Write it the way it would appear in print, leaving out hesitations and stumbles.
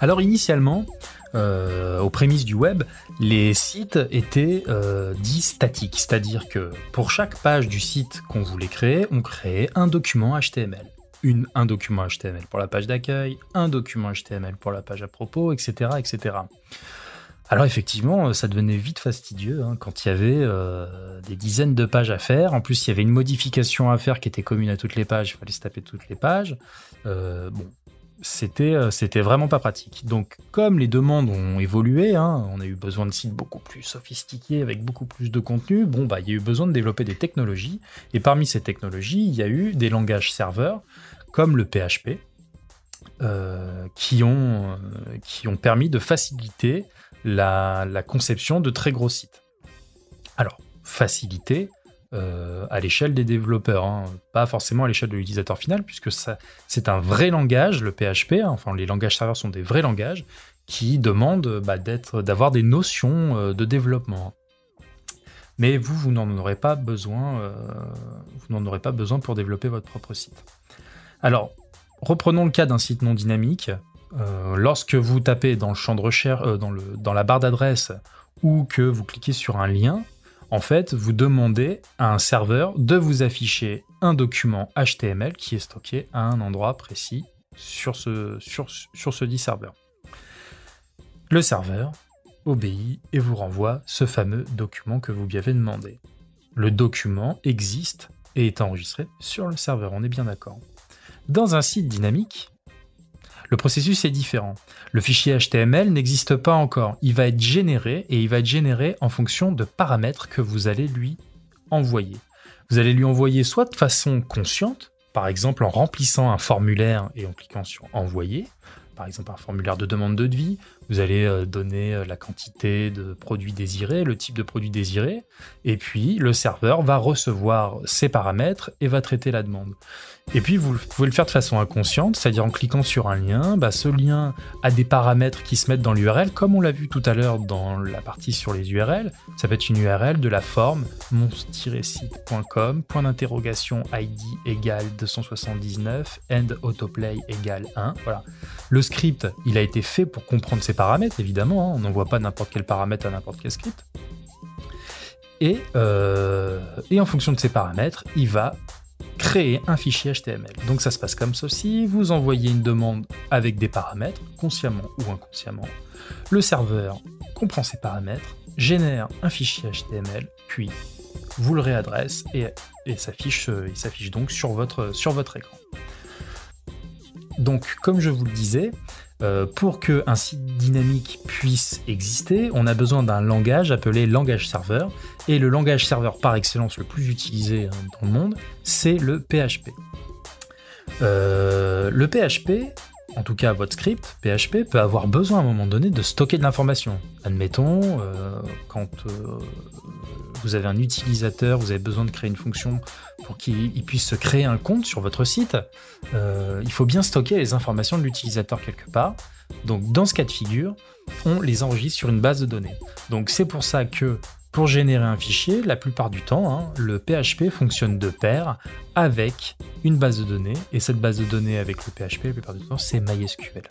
Alors initialement, aux prémices du web, les sites étaient dits statiques, c'est-à-dire que pour chaque page du site qu'on voulait créer, on créait un document HTML. Un document HTML pour la page d'accueil, un document HTML pour la page à propos, etc. etc. Alors effectivement, ça devenait vite fastidieux quand il y avait des dizaines de pages à faire. En plus, il y avait une modification à faire qui était commune à toutes les pages, il fallait se taper toutes les pages. C'était vraiment pas pratique. Donc, comme les demandes ont évolué, on a eu besoin de sites beaucoup plus sophistiqués, avec beaucoup plus de contenu, il y a eu besoin de développer des technologies. Et parmi ces technologies, il y a eu des langages serveurs, comme le PHP, qui ont permis de faciliter la conception de très gros sites. Alors, faciliter à l'échelle des développeurs, pas forcément à l'échelle de l'utilisateur final, puisque c'est un vrai langage, le PHP, les langages serveurs sont des vrais langages qui demandent d'avoir des notions de développement. Mais vous n'en aurez pas besoin, pour développer votre propre site. Alors, reprenons le cas d'un site non dynamique. Lorsque vous tapez dans le champ de recherche, dans la barre d'adresse, ou que vous cliquez sur un lien, en fait, vous demandez à un serveur de vous afficher un document HTML qui est stocké à un endroit précis sur ce dit serveur. Le serveur obéit et vous renvoie ce fameux document que vous lui avez demandé. Le document existe et est enregistré sur le serveur, on est bien d'accord. Dans un site dynamique, le processus est différent. Le fichier HTML n'existe pas encore. Il va être généré en fonction de paramètres que vous allez lui envoyer. Vous allez lui envoyer soit de façon consciente, par exemple en remplissant un formulaire et en cliquant sur « Envoyer », par exemple un formulaire de demande de devis, vous allez donner la quantité de produits désirés, le type de produit désiré, et puis le serveur va recevoir ces paramètres et va traiter la demande. Et puis vous pouvez le faire de façon inconsciente, c'est-à-dire en cliquant sur un lien, ce lien a des paramètres qui se mettent dans l'URL, comme on l'a vu tout à l'heure dans la partie sur les URL. Ça peut être une URL de la forme mon-site.com, point d'interrogation ID égale 279, end autoplay égale 1. Voilà. Le script, il a été fait pour comprendre ces paramètres, évidemment, on n'envoie pas n'importe quel paramètre à n'importe quel script. Et en fonction de ces paramètres, il va créer un fichier HTML. Donc ça se passe comme ceci, vous envoyez une demande avec des paramètres, consciemment ou inconsciemment. Le serveur comprend ces paramètres, génère un fichier HTML, puis vous le réadresse et il s'affiche donc sur votre écran. Donc, comme je vous le disais, pour qu'un site dynamique puisse exister, on a besoin d'un langage appelé langage serveur. Et le langage serveur par excellence le plus utilisé dans le monde, c'est le PHP. Le PHP, en tout cas votre script PHP, peut avoir besoin à un moment donné de stocker de l'information. Admettons, quand vous avez un utilisateur, vous avez besoin de créer une fonction pour qu'il puisse se créer un compte sur votre site, il faut bien stocker les informations de l'utilisateur quelque part. Donc dans ce cas de figure, on les enregistre sur une base de données. Donc c'est pour ça que pour générer un fichier, la plupart du temps, le PHP fonctionne de pair avec une base de données, et cette base de données avec le PHP, la plupart du temps, c'est MySQL.